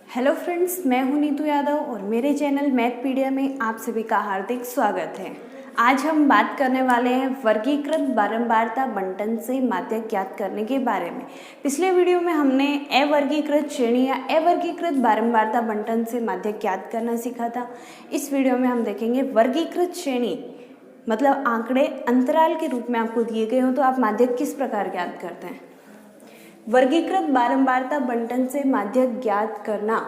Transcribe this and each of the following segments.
Hello friends, मैं हूं नीतू यादव और मेरे चैनल मैथपीडिया में आप सभी का हार्दिक स्वागत है। आज हम बात करने वाले हैं वर्गीकृत बारंबारता बंटन से माध्यक ज्ञात करने के बारे में। पिछले वीडियो में हमने अवर्गीकृत श्रेणी या अवर्गीकृत बारंबारता बंटन से माध्यक ज्ञात करना सीखा था। इस वीडियो में हम देखेंगे वर्गीकृत श्रेणी, मतलब आंकड़े अंतराल के रूप में आपको दिए गए हो तो आप माध्यक किस प्रकार ज्ञात करते हैं। वर्गीकृत बारंबारता बंटन से माध्यक ज्ञात करना,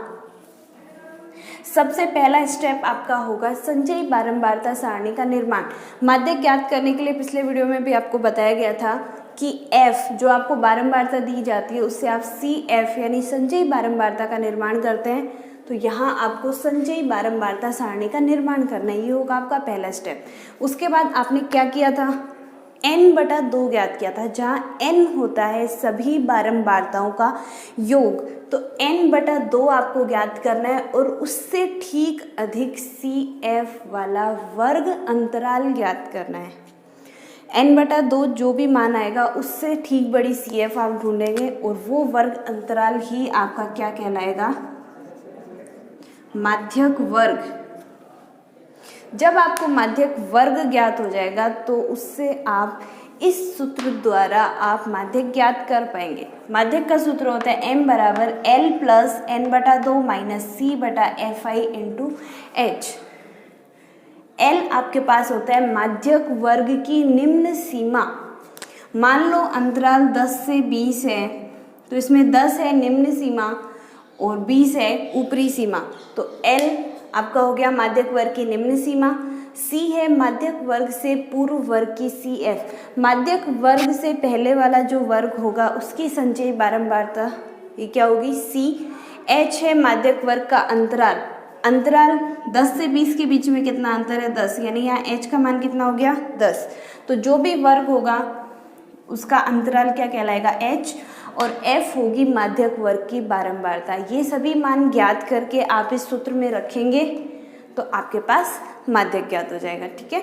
सबसे पहला स्टेप आपका होगा संचयी बारंबारता सारणी का निर्माण। माध्यक ज्ञात करने के लिए पिछले वीडियो में भी आपको बताया गया था कि f जो आपको बारंबारता दी जाती है उससे आप CF यानी संचयी बारंबारता का निर्माण करते हैं। तो यहाँ आपको संचयी बारंबारता सारणी का निर्माण करना है, ये होगा आपका पहला स्टेप। उसके बाद आपने क्या किया था, n/2 ज्ञात किया था, जहाँ n होता है सभी बारंबारताओं का योग। तो n/2 आपको ज्ञात करना है और उससे ठीक अधिक CF वाला वर्ग अंतराल ज्ञात करना है। n/2 जो भी मान आएगा उससे ठीक बड़ी CF आप ढूंढेंगे और वो वर्ग अंतराल ही आपका क्या कहलाएगा, माध्यक वर्ग। जब आपको माध्यक वर्ग ज्ञात हो जाएगा तो उससे आप इस सूत्र द्वारा आप माध्यक ज्ञात कर पाएंगे। माध्यक का सूत्र होता है m बराबर L plus n/2 minus C/Fi into H। L आपके पास होता है माध्यक वर्ग की निम्न सीमा। मान लो अंतराल 10 से 20 है तो इसमें 10 है निम्न सीमा और 20 है ऊपरी सीमा। तो L आपका हो गया माध्यक वर्ग की निम्न सीमा, C है माध्यक वर्ग से पूर्व वर्ग की CF। माध्यक वर्ग से पहले वाला जो वर्ग होगा उसकी संचयी बारंबारता ये क्या होगी, C। H है माध्यक वर्ग का अंतराल, अंतराल 10 से 20 के बीच में कितना अंतर है, 10, यानी यहाँ H का मान कितना हो गया, 10। तो जो भी वर्ग होगा उसका अंतराल क्या कहलाएगा, H, और F होगी माध्यक वर्ग की बारंबारता। ये सभी मान ज्ञात करके आप इस सूत्र में रखेंगे तो आपके पास माध्यक ज्ञात हो जाएगा। ठीक है।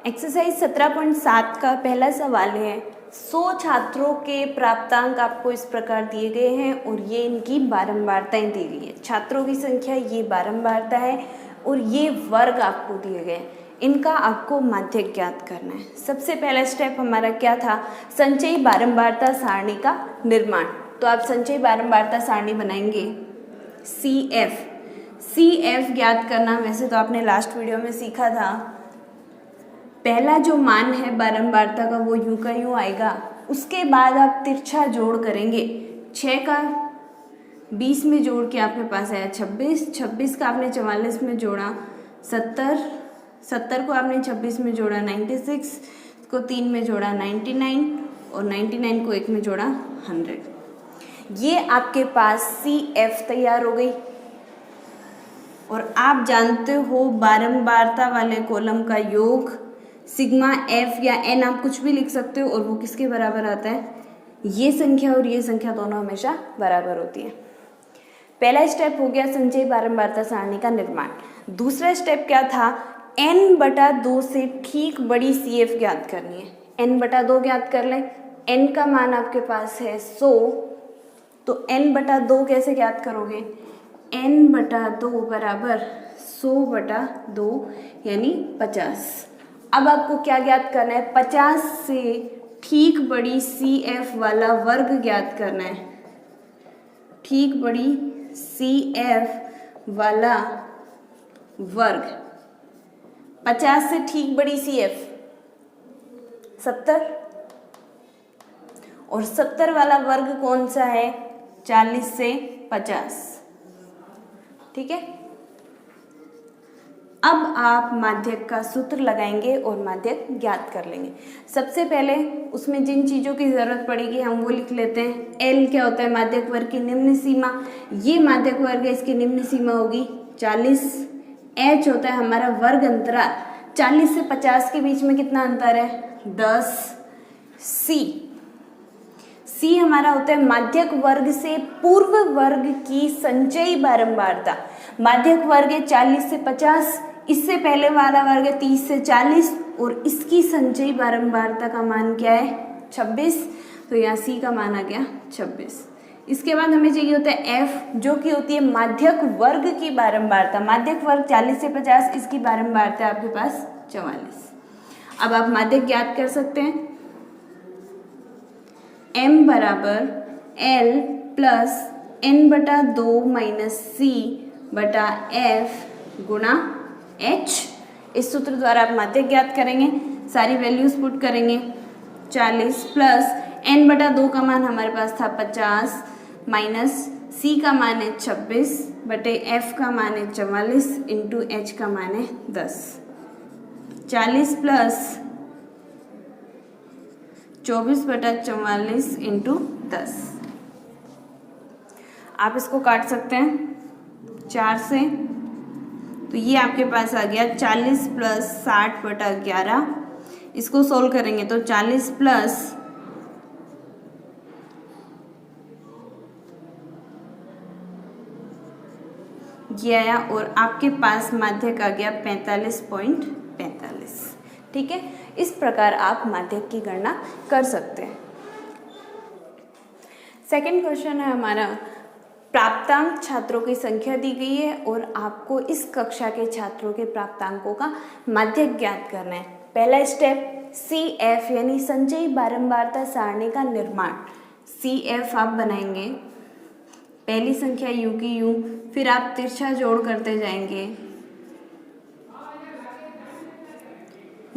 एक्सरसाइज 17.7 का पहला सवाल है, 100 छात्रों के प्राप्तांक आपको इस प्रकार दिए गए हैं और ये इनकी बारंबारताएं दी गई है। छात्रों की संख्या ये बारंबारता है और ये वर्ग आपको दिए गए हैं, इनका आपको माध्यक ज्ञात करना है। सबसे पहला स्टेप हमारा क्या था, संचयी बारंबारता सारणी का निर्माण। तो आप संचयी बारंबारता सारणी बनाएंगे, CF ज्ञात करना। वैसे तो आपने लास्ट वीडियो में सीखा था, पहला जो मान है बारंबारता का वो यूं का यूं आएगा, उसके बाद आप तिरछा जोड़ करेंगे। 6 का 20 में जोड़ के आपके पास आया 26, 26 का आपने 44 में जोड़ा 70, 70 को आपने 26 में जोड़ा 96, को 3 में जोड़ा 99 और 99 को 1 में जोड़ा 100। ये आपके पास CF तैयार हो गई। और आप जानते हो बारंबारता वाले कॉलम का योग सिग्मा F या N आप कुछ भी लिख सकते हो और वो किसके बराबर आता है, ये संख्या और ये संख्या दोनों हमेशा बराबर होती है। पहला स्टेप हो गया संचयी बारंबारता सारणी का निर्माण। दूसरा स्टेप क्या था, n/2 से ठीक बड़ी CF ज्ञात करनी है। n/2 ज्ञात कर लें, n का मान आपके पास है 100, तो n/2 कैसे ज्ञात करोगे, n/2 बराबर 100/2 यानी 50। अब आपको क्या ज्ञात करना है, 50 से ठीक बड़ी CF वाला वर्ग ज्ञात करना है। ठीक बड़ी CF वाला वर्ग, 50 से ठीक बड़ी CF 70 और 70 वाला वर्ग कौन सा है, 40 से 50। ठीक है। अब आप माध्यक का सूत्र लगाएंगे और माध्यक ज्ञात कर लेंगे। सबसे पहले उसमें जिन चीज़ों की ज़रूरत पड़ेगी हम वो लिख लेते हैं। L क्या होता है, माध्यक वर्ग की निम्न सीमा, ये माध्यक वर्ग है, इसकी निम्न सीमा होगी 40। H होता है हमारा वर्ग अंतराल, 40 से 50 के बीच में कितना अंतर है, 10। C हमारा होता है माध्यक वर्ग से पूर्व वर्ग की संचयी बारंबारता। माध्यक वर्ग है 40 से 50, इससे पहले वाला वर्ग है 30 से 40 और इसकी संचयी बारंबारता का मान क्या है, 26। तो यहाँ C का मान आ गया 26। इसके बाद हमें चाहिए होता है F, जो कि होती है माध्यक वर्ग की बारंबारता। माध्यक वर्ग 40 से 50, इसकी बारंबारता है आपके पास 44। अब आप माध्यक ज्ञात कर सकते हैं। M बराबर L plus N/2 minus C बटा F गुणा H। इस सूत्र द्वारा आप माध्यक ज्ञात करेंगे, सारी वैल्यूज पुट करेंगे। 40 प्लस N/2 का मान हमारे पास था 50 माइनस C का मान है 26 बटे F का मान है 44 इंटू H का मान है 10। 40 प्लस 24 बटा 44 इंटू 10। आप इसको काट सकते हैं 4 से, तो ये आपके पास आ गया 40 प्लस 60 बटा 11। इसको सोल्व करेंगे तो 40 प्लस ये आया और आपके पास माध्यक आ गया 45.45। ठीक है, इस प्रकार आप माध्यक की गणना कर सकते हैं। सेकंड क्वेश्चन है हमारा, प्राप्तांक छात्रों की संख्या दी गई है और आपको इस कक्षा के छात्रों के प्राप्तांकों का माध्यक ज्ञात करना है। पहला स्टेप CF यानी संचयी बारंबारता सारणी का निर्माण। CF आप बनाएंगे, पहली संख्या U की U, फिर आप तिरछा जोड़ करते जाएंगे।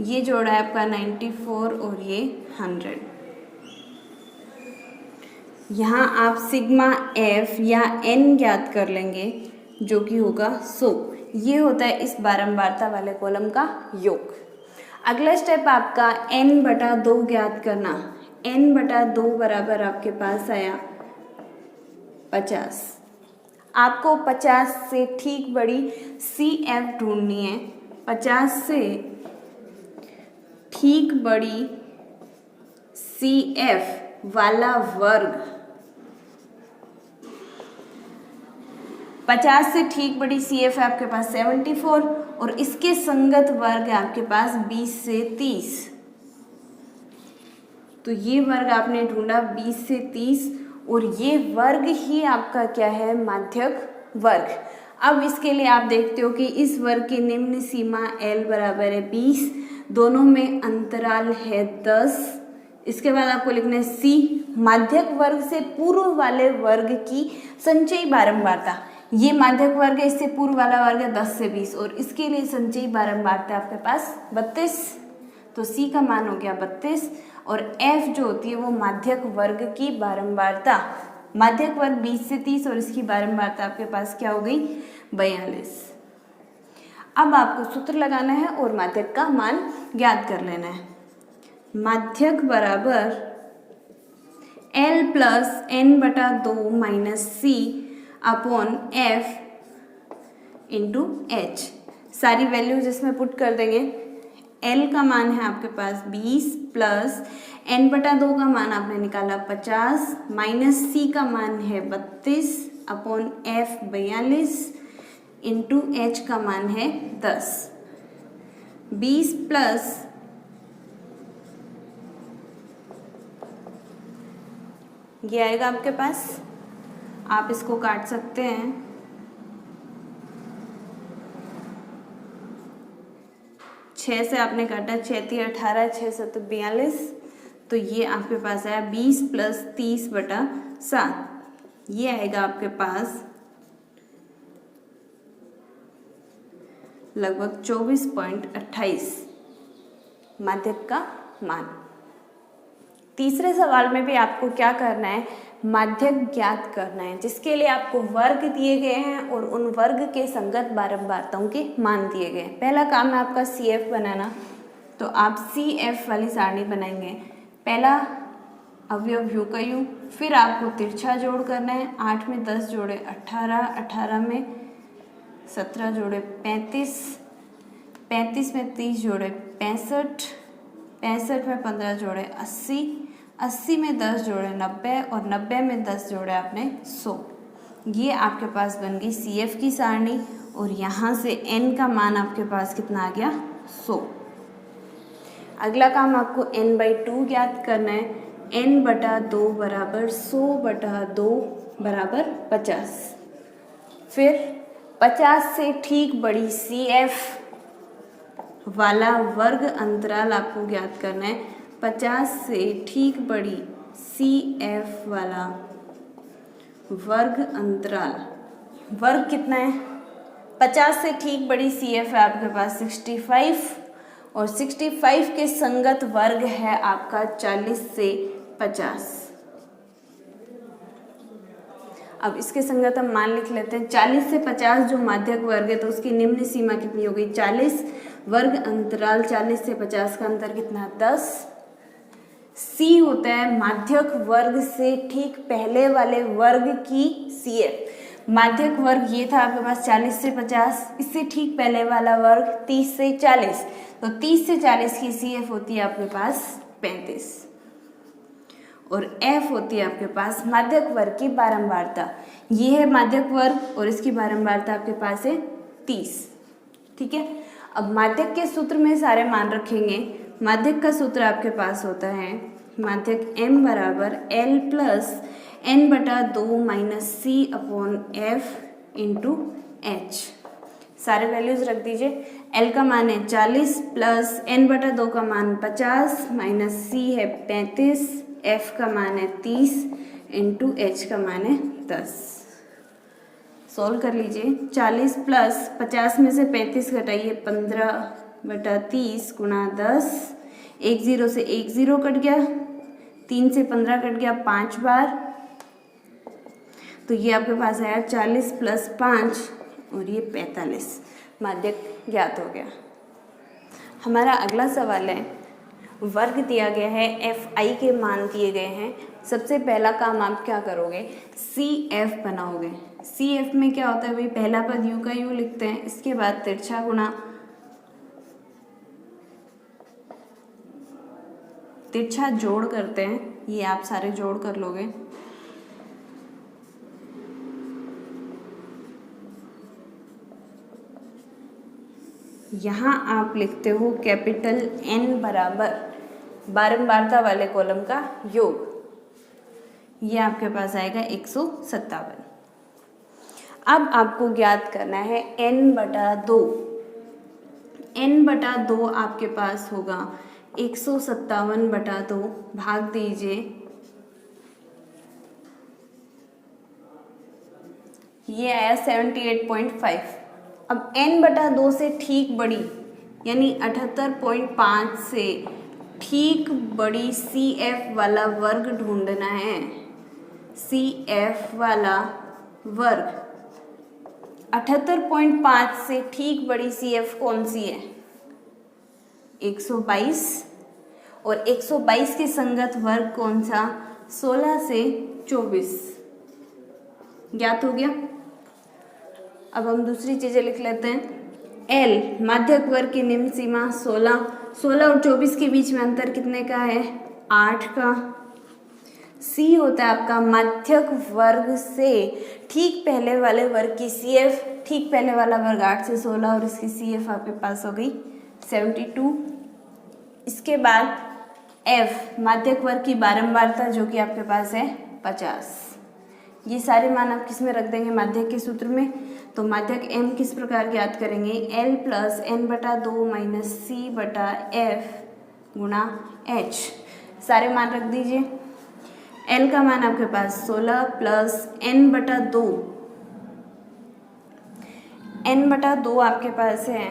ये जोड़ा है आपका 94 और ये 100। यहाँ आप सिग्मा F या N ज्ञात कर लेंगे, जो कि होगा 100। ये होता है इस बारंबारता वाले कॉलम का योग। अगला स्टेप आपका N/2 ज्ञात करना। N/2 बराबर आपके पास आया 50। आपको 50 से ठीक बड़ी CF ढूंढनी है। 50 से ठीक बड़ी CF वाला वर्ग, 50 से ठीक बड़ी CF है आपके पास 74 और इसके संगत वर्ग है आपके पास 20 से 30। तो ये वर्ग आपने ढूंढा 20 से 30 और ये वर्ग ही आपका क्या है, माध्यक वर्ग। अब इसके लिए आप देखते हो कि इस वर्ग की निम्न सीमा L बराबर है 20, दोनों में अंतराल है 10। इसके बाद आपको लिखना है C, माध्यक वर्ग से पूर्व वाले वर्ग की संचयी बारंबारता। ये माध्यक वर्ग है, इससे पूर्व वाला वर्ग है 10 से 20 और इसके लिए संचयी बारंबारता आपके पास 32। तो C का मान हो गया 32 और F जो होती है वो माध्यक वर्ग की बारंबारता। माध्यक वर्ग 20 से 30 और इसकी बारंबारता आपके पास क्या हो गई, 42। अब आपको सूत्र लगाना है और माध्यक का मान ज्ञात कर लेना है। माध्यक बराबर L plus N/2 minus C upon F into H। सारी वैल्यूज इसमें पुट कर देंगे। L का मान है आपके पास 20 प्लस N/2 का मान आपने निकाला 50 माइनस C का मान है 32 अपॉन F 42 इंटू H का मान है 10। 20 प्लस ये आएगा आपके पास, आप इसको काट सकते हैं। 6 से आपने काटा, 6 × 18, 6 × 7 42। तो ये आपके पास आया 20 प्लस 30 बटा 7। ये आएगा आपके पास लगभग 24.28 माध्यक का मान। तीसरे सवाल में भी आपको क्या करना है, माध्यक ज्ञात करना है, जिसके लिए आपको वर्ग दिए गए हैं और उन वर्ग के संगत बारंबारताओं के मान दिए गए हैं। पहला काम है आपका CF बनाना, तो आप CF वाली सारणी बनाएंगे। पहला अवयव U का U, फिर आपको तिरछा जोड़ करना है। 8 में 10 जोड़े 18, 18 में 17 जोड़े 35, 35 में 30 जोड़े 65, 65 में 15 जोड़े 80, 80 में 10 जोड़े 90 और 90 में 10 जोड़े आपने 100। ये आपके पास बन गई CF की सारणी और यहाँ से N का मान आपके पास कितना आ गया, 100। अगला काम आपको N/2 ज्ञात करना है। n बटा 2 बराबर 100 बटा 2 बराबर 50। फिर 50 से ठीक बड़ी सी एफ वाला वर्ग अंतराल आपको ज्ञात करना है। 50 से ठीक बड़ी सी एफ वाला वर्ग अंतराल, वर्ग कितना है? 50 से ठीक बड़ी सी एफ है आपके पास 65 और 65 के संगत वर्ग है आपका 40 से 50। अब इसके संगत हम मान लिख लेते हैं 40 से 50 जो माध्यक वर्ग है तो उसकी निम्न सीमा कितनी हो गई 40, वर्ग अंतराल 40 से 50 का अंतर कितना 10। सी होता है माध्यक वर्ग से ठीक पहले वाले वर्ग की सी एफ। माध्यक वर्ग ये था आपके पास 40 से 50, इससे ठीक पहले वाला वर्ग 30 से 40, तो 30 से 40 की सी एफ होती है आपके पास 35 और एफ होती है आपके पास माध्यक वर्ग की बारंबारता। ये है माध्यक वर्ग और इसकी बारंबारता आपके पास है 30। ठीक है, अब माध्यक के सूत्र में सारे मान रखेंगे। माध्यक का सूत्र आपके पास होता है माध्यक m बराबर l प्लस n बटा 2 माइनस सी अपॉन एफ इंटू एच। सारे वैल्यूज रख दीजिए। l का मान है 40 प्लस n बटा 2 का मान 50 माइनस सी है 35, f का मान है 30 इंटू एच का मान है 10। सॉल्व कर लीजिए। 40 प्लस 50 में से 35 घटाइए 15 बटा 30 गुणा 10, 1 0 से 1 0 कट गया, 3 से 15 कट गया 5 बार, तो ये आपके पास आया 40 प्लस 5 और ये 45। माध्यक ज्ञात हो गया। हमारा अगला सवाल है, वर्ग दिया गया है, एफ आई के मान दिए गए हैं। सबसे पहला काम आप क्या करोगे, सी एफ बनाओगे। सी एफ में क्या होता है भाई, पहला पद यू का यू लिखते हैं, इसके बाद तिरछा गुणा, तिरछा जोड़ करते हैं, ये आप सारे जोड़ कर लोगे। यहाँ आप लिखते हो कैपिटल N बराबर बारंबारता वाले कॉलम का योग, ये आपके पास आएगा 157। अब आपको ज्ञात करना है n बटा 2। n बटा 2 आपके पास होगा 157 बटा 2, भाग दीजिए, ये आया 78.5। अब n बटा 2 से ठीक बड़ी यानी 78.5 से ठीक बड़ी सी एफ वाला वर्ग ढूंढना है। सी एफ वाला वर्ग 78.5 से ठीक बड़ी सी एफ कौन सी है 122 और 122 के संगत वर्ग कौन सा 16 से 24 ज्ञात हो गया। अब हम दूसरी चीजें लिख लेते हैं। L माध्यक वर्ग की निम्न सीमा 16 और 24 के बीच में अंतर कितने का है 8 का। C होता है आपका माध्यक वर्ग से ठीक पहले वाले वर्ग की CF, ठीक पहले वाला वर्ग 8 से 16 और इसकी CF आपके पास हो गई 72। इसके बाद F माध्यक वर्ग की बारंबारता जो कि आपके पास है 50। ये सारे मान आप किस में रख देंगे माध्यक के सूत्र में, तो माध्यक m किस प्रकार ज्ञात करेंगे l प्लस n बटा 2 माइनस सी बटा f गुणा h। सारे मान रख दीजिए। l का मान आपके पास 16 प्लस n बटा 2, n बटा 2 आपके पास है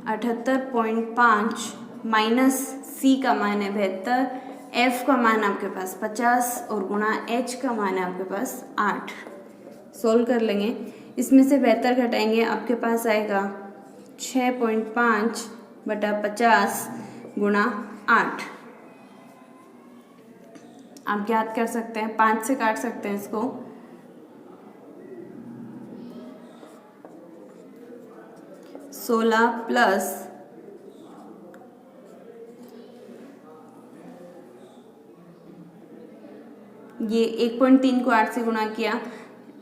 78.5 माइनस सी का मान है 72, f का मान आपके पास 50 और गुणा h का मान है आपके पास 8। सोल्व कर लेंगे, इसमें से 72 घटाएंगे आपके पास आएगा 6.5 बटा 50 गुणा 8। आप ज्ञात कर सकते हैं, 5 से काट सकते हैं इसको, सोलह प्लस ये 1.3 को 8 से गुणा किया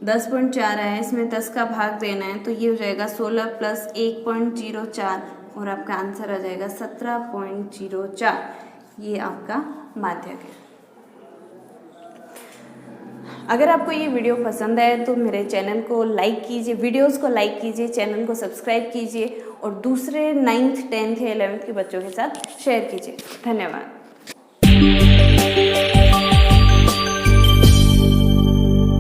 10.4 आया, इसमें 10 का भाग देना है तो ये हो जाएगा 16 प्लस 1.04 और आपका आंसर आ जाएगा 17.04। ये आपका माध्यक है। अगर आपको ये वीडियो पसंद आए तो मेरे चैनल को लाइक कीजिए, वीडियोस को लाइक कीजिए, चैनल को सब्सक्राइब कीजिए और दूसरे 9th 10th या 11th के बच्चों के साथ शेयर कीजिए। धन्यवाद।